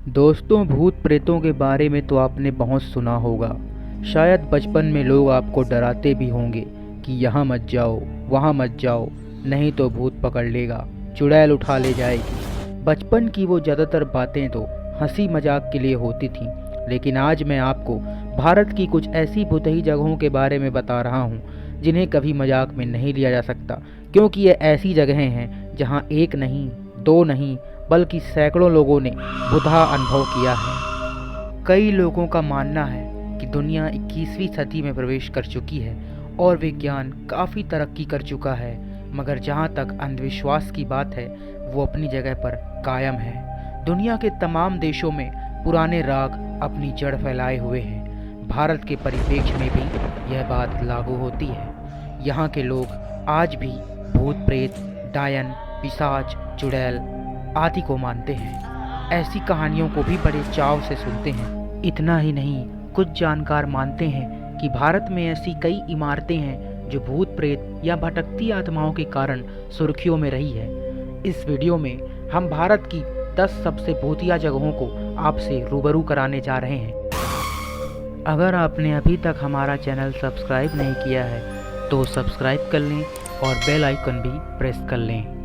दोस्तों, भूत प्रेतों के बारे में तो आपने बहुत सुना होगा। शायद बचपन में लोग आपको डराते भी होंगे कि यहाँ मत जाओ, वहाँ मत जाओ, नहीं तो भूत पकड़ लेगा, चुड़ैल उठा ले जाएगी। बचपन की वो ज़्यादातर बातें तो हंसी मजाक के लिए होती थीं, लेकिन आज मैं आपको भारत की कुछ ऐसी भुतही जगहों के बारे में बता रहा हूँ जिन्हें कभी मजाक में नहीं लिया जा सकता, क्योंकि ये ऐसी जगहें हैं जहाँ एक नहीं, दो नहीं, बल्कि सैकड़ों लोगों ने बुधा अनुभव किया है। कई लोगों का मानना है कि दुनिया 21वीं सदी में प्रवेश कर चुकी है और विज्ञान काफ़ी तरक्की कर चुका है, मगर जहाँ तक अंधविश्वास की बात है वो अपनी जगह पर कायम है। दुनिया के तमाम देशों में पुराने राग अपनी जड़ फैलाए हुए हैं। भारत के परिप्रेक्ष्य में भी यह बात लागू होती है। यहाँ के लोग आज भी भूत प्रेत, डायन, पिशाच, चुड़ैल आदि को मानते हैं। ऐसी कहानियों को भी बड़े चाव से सुनते हैं। इतना ही नहीं, कुछ जानकार मानते हैं कि भारत में ऐसी कई इमारतें हैं जो भूत प्रेत या भटकती आत्माओं के कारण सुर्खियों में रही है। इस वीडियो में हम भारत की 10 सबसे भूतिया जगहों को आपसे रूबरू कराने जा रहे हैं। अगर आपने अभी तक हमारा चैनल सब्सक्राइब नहीं किया है तो सब्सक्राइब कर लें और बेल आइकन भी प्रेस कर लें।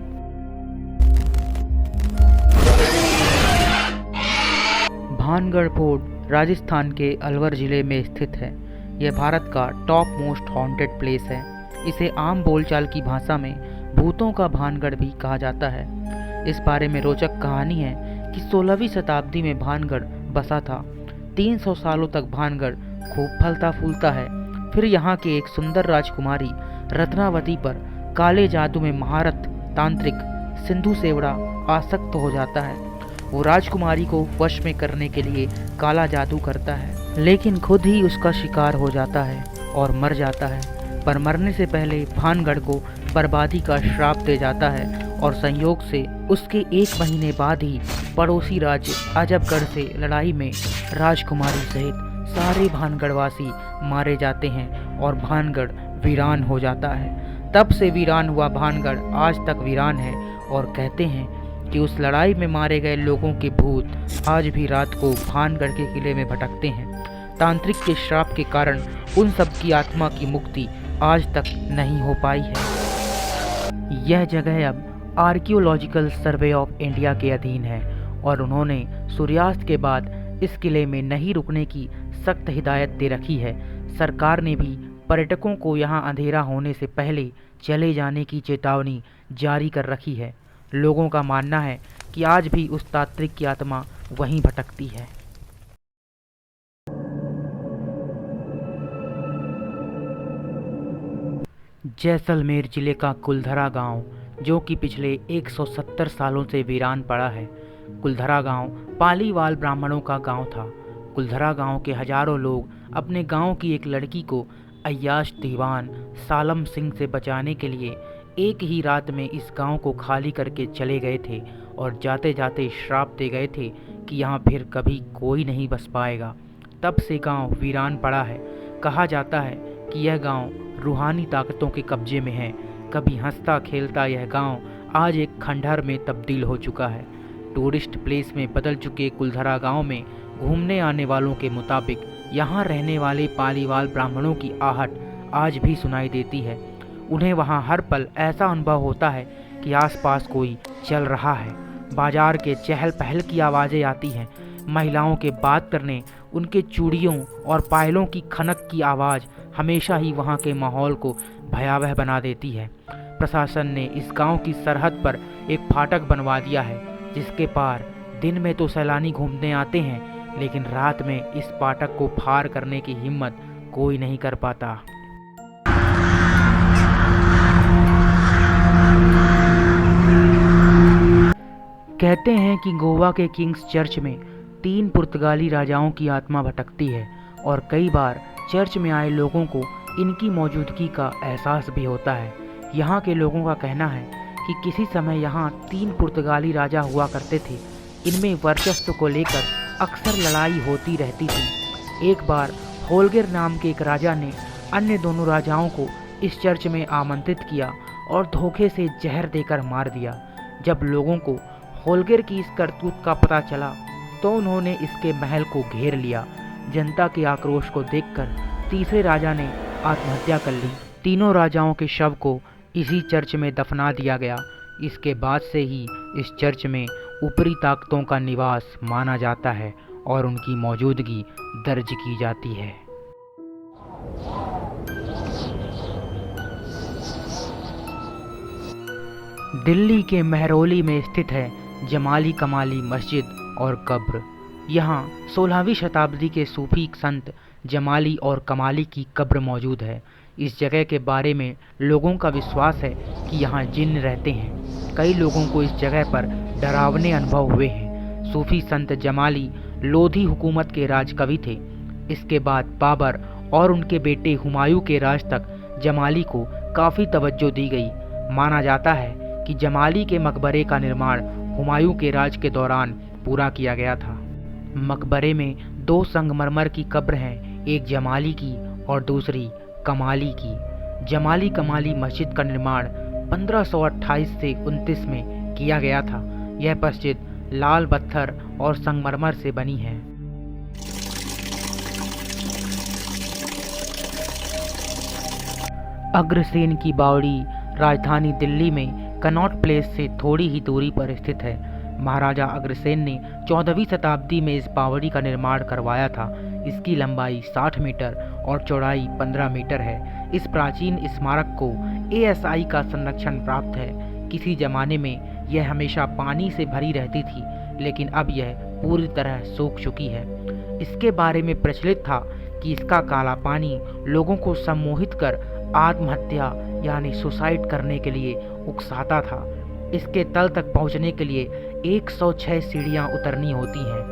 भानगढ़ फोर्ट राजस्थान के अलवर ज़िले में स्थित है। यह भारत का टॉप मोस्ट हॉन्टेड प्लेस है। इसे आम बोलचाल की भाषा में भूतों का भानगढ़ भी कहा जाता है। इस बारे में रोचक कहानी है कि 16वीं शताब्दी में भानगढ़ बसा था। 300 सालों तक भानगढ़ खूब फलता फूलता है। फिर यहाँ के एक सुंदर राजकुमारी रत्नावती पर काले जादू में महारत तांत्रिक सिंधु सेवड़ा आसक्त हो जाता है। वो राजकुमारी को वश में करने के लिए काला जादू करता है, लेकिन खुद ही उसका शिकार हो जाता है और मर जाता है। पर मरने से पहले भानगढ़ को बर्बादी का श्राप दे जाता है और संयोग से उसके 1 महीने बाद ही पड़ोसी राज्य अजबगढ़ से लड़ाई में राजकुमारी सहित सारे भानगढ़वासी मारे जाते हैं और भानगढ़ वीरान हो जाता है। तब से वीरान हुआ भानगढ़ आज तक वीरान है और कहते हैं कि उस लड़ाई में मारे गए लोगों के भूत आज भी रात को भानगढ़ के किले में भटकते हैं। तांत्रिक के श्राप के कारण उन सब की आत्मा की मुक्ति आज तक नहीं हो पाई है। यह जगह अब आर्कियोलॉजिकल सर्वे ऑफ इंडिया के अधीन है और उन्होंने सूर्यास्त के बाद इस किले में नहीं रुकने की सख्त हिदायत दे रखी है। सरकार ने भी पर्यटकों को यहाँ अंधेरा होने से पहले चले जाने की चेतावनी जारी कर रखी है। लोगों का मानना है कि आज भी उस तांत्रिक की आत्मा वहीं भटकती है। जैसलमेर जिले का कुलधरा गांव, जो कि पिछले 170 सालों से वीरान पड़ा है। कुलधरा गांव पालीवाल ब्राह्मणों का गांव था। कुलधरा गांव के हजारों लोग अपने गांव की एक लड़की को अय्याश दीवान सालम सिंह से बचाने के लिए एक ही रात में इस गांव को खाली करके चले गए थे और जाते जाते श्राप दे गए थे कि यहाँ फिर कभी कोई नहीं बस पाएगा। तब से गांव वीरान पड़ा है। कहा जाता है कि यह गांव रूहानी ताकतों के कब्जे में है। कभी हंसता खेलता यह गांव आज एक खंडहर में तब्दील हो चुका है। टूरिस्ट प्लेस में बदल चुके कुलधरा गांव में घूमने आने वालों के मुताबिक यहाँ रहने वाले पालीवाल ब्राह्मणों की आहट आज भी सुनाई देती है। उन्हें वहाँ हर पल ऐसा अनुभव होता है कि आसपास कोई चल रहा है। बाजार के चहल पहल की आवाज़ें आती हैं। महिलाओं के बात करने, उनके चूड़ियों और पायलों की खनक की आवाज़ हमेशा ही वहाँ के माहौल को भयावह बना देती है। प्रशासन ने इस गांव की सरहद पर एक फाटक बनवा दिया है, जिसके पार दिन में तो सैलानी घूमने आते हैं, लेकिन रात में इस फाटक को पार करने की हिम्मत कोई नहीं कर पाता। कहते हैं कि गोवा के किंग्स चर्च में 3 पुर्तगाली राजाओं की आत्मा भटकती है और कई बार चर्च में आए लोगों को इनकी मौजूदगी का एहसास भी होता है। यहाँ के लोगों का कहना है कि किसी समय यहाँ 3 पुर्तगाली राजा हुआ करते थे। इनमें वर्चस्व को लेकर अक्सर लड़ाई होती रहती थी। एक बार होलगर नाम के एक राजा ने अन्य दोनों राजाओं को इस चर्च में आमंत्रित किया और धोखे से जहर देकर मार दिया। जब लोगों को होलगर की इस करतूत का पता चला तो उन्होंने इसके महल को घेर लिया। जनता के आक्रोश को देखकर तीसरे राजा ने आत्महत्या कर ली। तीनों राजाओं के शव को इसी चर्च में दफना दिया गया। इसके बाद से ही इस चर्च में ऊपरी ताकतों का निवास माना जाता है और उनकी मौजूदगी दर्ज की जाती है। दिल्ली के महरौली में स्थित है जमाली कमाली मस्जिद और कब्र। यहाँ 16वीं शताब्दी के सूफी संत जमाली और कमाली की कब्र मौजूद है। इस जगह के बारे में लोगों का विश्वास है कि यहाँ जिन्न रहते हैं। कई लोगों को इस जगह पर डरावने अनुभव हुए हैं। सूफी संत जमाली लोधी हुकूमत के राजकवि थे। इसके बाद बाबर और उनके बेटे हुमायूं के राज तक जमाली को काफ़ी तवज्जो दी गई। माना जाता है कि जमाली के मकबरे का निर्माण हुमायूं के राज के दौरान पूरा किया गया था। मकबरे में 2 संगमरमर की कब्र हैं, एक जमाली की और दूसरी कमाली की। जमाली कमाली मस्जिद का निर्माण 1528 से 29 में किया गया था। यह मस्जिद लाल पत्थर और संगमरमर से बनी है। अग्रसेन की बावड़ी राजधानी दिल्ली में कनॉट प्लेस से थोड़ी ही दूरी पर स्थित है। महाराजा अग्रसेन ने 14वीं शताब्दी में इस बावड़ी का निर्माण करवाया था। इसकी लंबाई 60 मीटर और चौड़ाई 15 मीटर है। इस प्राचीन स्मारक को ASI का संरक्षण प्राप्त है। किसी जमाने में यह हमेशा पानी से भरी रहती थी, लेकिन अब यह पूरी तरह सूख चुकी है। इसके बारे में प्रचलित था कि इसका काला पानी लोगों को सम्मोहित कर आत्महत्या यानी सुसाइड करने के लिए उकसाता था। इसके तल तक पहुंचने के लिए 106 सीढ़ियां उतरनी होती हैं।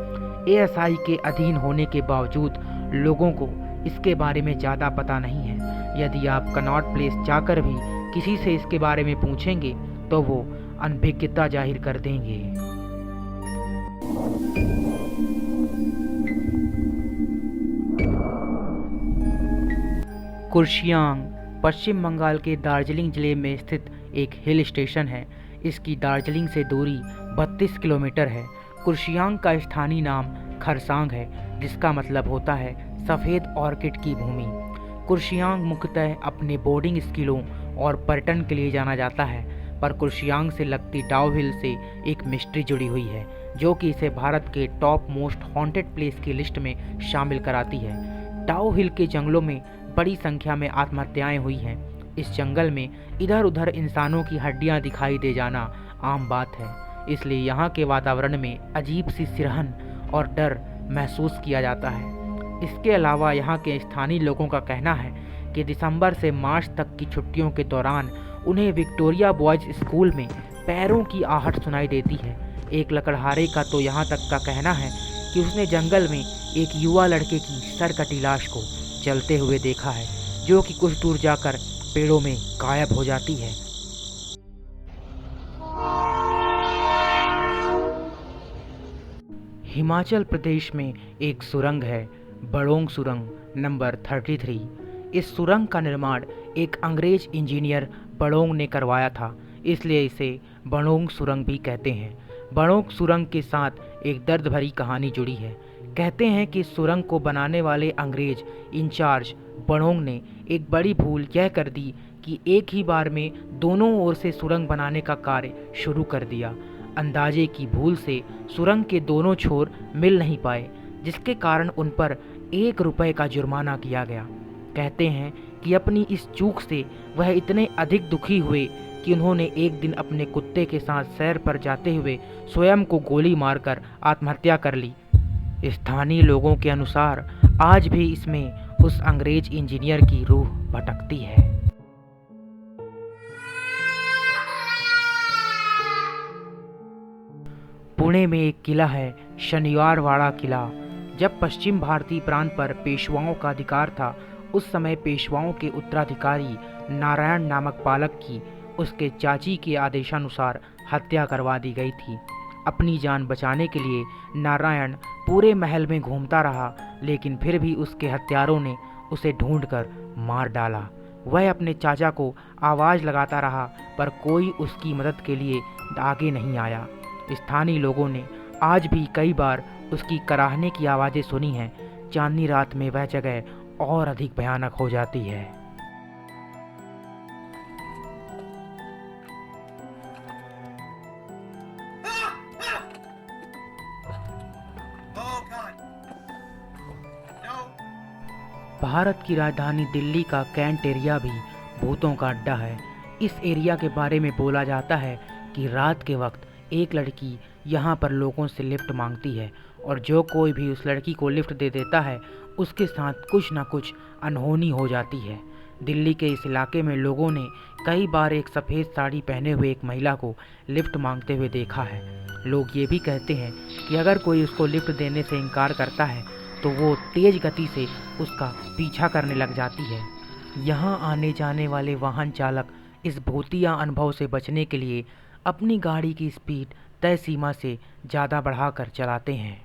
ASI के अधीन होने के बावजूद लोगों को इसके बारे में ज़्यादा पता नहीं है। यदि आप कनॉट प्लेस जाकर भी किसी से इसके बारे में पूछेंगे तो वो अनभिज्ञता जाहिर कर देंगे। कुर्शियांग पश्चिम बंगाल के दार्जिलिंग जिले में स्थित एक हिल स्टेशन है। इसकी दार्जिलिंग से दूरी 32 किलोमीटर है। कुर्शियांग का स्थानीय नाम खरसांग है, जिसका मतलब होता है सफ़ेद ऑर्किड की भूमि। कुर्शियांग मुख्यतः अपने बोर्डिंग स्कूलों और पर्यटन के लिए जाना जाता है, पर कुर्शियांग से लगती डाउ हिल से एक मिस्ट्री जुड़ी हुई है, जो कि इसे भारत के टॉप मोस्ट हॉन्टेड प्लेस की लिस्ट में शामिल कराती है। डाउ हिल के जंगलों में बड़ी संख्या में आत्महत्याएं हुई हैं। इस जंगल में इधर उधर इंसानों की हड्डियां दिखाई दे जाना आम बात है, इसलिए यहाँ के वातावरण में अजीब सी सिरहन और डर महसूस किया जाता है। इसके अलावा यहाँ के स्थानीय लोगों का कहना है कि दिसंबर से मार्च तक की छुट्टियों के दौरान उन्हें विक्टोरिया बॉयज स्कूल में पैरों की आहट सुनाई देती है। एक लकड़हारे का तो यहाँ तक का कहना है कि उसने जंगल में एक युवा लड़के की सरकटी लाश को चलते हुए देखा है, जो कि कुछ दूर जाकर पेड़ों में गायब हो जाती है। हिमाचल प्रदेश में एक सुरंग है, बड़ोंग सुरंग नंबर 33। इस सुरंग का निर्माण एक अंग्रेज इंजीनियर बड़ोंग ने करवाया था, इसलिए इसे बड़ोंग सुरंग भी कहते हैं। बड़ोंग सुरंग के साथ एक दर्द भरी कहानी जुड़ी है। कहते हैं कि सुरंग को बनाने वाले अंग्रेज इंचार्ज बड़ोंग ने एक बड़ी भूल यह कर दी कि एक ही बार में दोनों ओर से सुरंग बनाने का कार्य शुरू कर दिया। अंदाजे की भूल से सुरंग के दोनों छोर मिल नहीं पाए, जिसके कारण उन पर 1 रुपये का जुर्माना किया गया। कहते हैं कि अपनी इस चूक से वह इतने अधिक दुखी हुए कि उन्होंने एक दिन अपने कुत्ते के साथ सैर पर जाते हुए स्वयं को गोली मारकर आत्महत्या कर ली। स्थानीय लोगों के अनुसार आज भी इसमें उस अंग्रेज इंजीनियर की रूह भटकती है। पुणे में एक किला है, शनिवारवाड़ा किला। जब पश्चिम भारतीय प्रांत पर पेशवाओं का अधिकार था, उस समय पेशवाओं के उत्तराधिकारी नारायण नामक पालक की उसके चाची के आदेशानुसार हत्या करवा दी गई थी। अपनी जान बचाने के लिए नारायण पूरे महल में घूमता रहा, लेकिन फिर भी उसके हत्यारों ने उसे ढूंढकर मार डाला। वह अपने चाचा को आवाज़ लगाता रहा, पर कोई उसकी मदद के लिए आगे नहीं आया। स्थानीय लोगों ने आज भी कई बार उसकी कराहने की आवाज़ें सुनी हैं। चांदनी रात में वह जगह और अधिक भयानक हो जाती है। भारत की राजधानी दिल्ली का कैंट एरिया भी भूतों का अड्डा है। इस एरिया के बारे में बोला जाता है कि रात के वक्त एक लड़की यहाँ पर लोगों से लिफ्ट मांगती है और जो कोई भी उस लड़की को लिफ्ट दे देता है उसके साथ कुछ ना कुछ अनहोनी हो जाती है। दिल्ली के इस इलाके में लोगों ने कई बार एक सफ़ेद साड़ी पहने हुए एक महिला को लिफ्ट मांगते हुए देखा है। लोग ये भी कहते हैं कि अगर कोई उसको लिफ्ट देने से इनकार करता है तो वो तेज़ गति से उसका पीछा करने लग जाती है। यहाँ आने जाने वाले वाहन चालक इस भूतिया अनुभव से बचने के लिए अपनी गाड़ी की स्पीड तय सीमा से ज़्यादा बढ़ाकर चलाते हैं।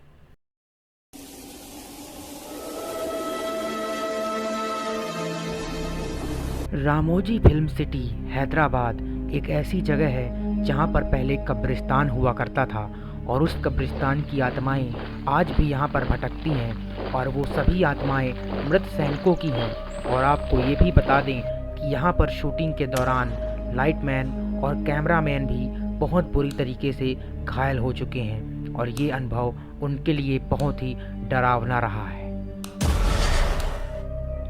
रामोजी फिल्म सिटी हैदराबाद एक ऐसी जगह है जहाँ पर पहले कब्रिस्तान हुआ करता था और उस कब्रिस्तान की आत्माएं आज भी यहाँ पर भटकती हैं और वो सभी आत्माएं मृत सैनिकों की हैं। और आपको ये भी बता दें कि यहाँ पर शूटिंग के दौरान लाइटमैन और कैमरामैन भी बहुत बुरी तरीके से घायल हो चुके हैं और ये अनुभव उनके लिए बहुत ही डरावना रहा है।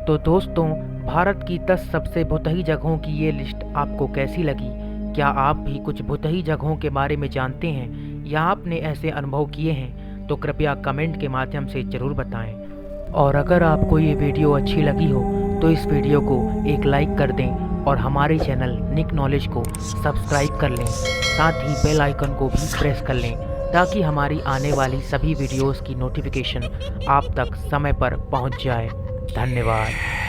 तो दोस्तों, भारत की 10 सबसे भुतही जगहों की ये लिस्ट आपको कैसी लगी? क्या आप भी कुछ भुतही जगहों के बारे में जानते हैं या आपने ऐसे अनुभव किए हैं? तो कृपया कमेंट के माध्यम से ज़रूर बताएं। और अगर आपको ये वीडियो अच्छी लगी हो तो इस वीडियो को एक लाइक कर दें और हमारे चैनल निक नॉलेज को सब्सक्राइब कर लें। साथ ही बेल आइकन को भी प्रेस कर लें ताकि हमारी आने वाली सभी वीडियोस की नोटिफिकेशन आप तक समय पर पहुंच जाए। धन्यवाद।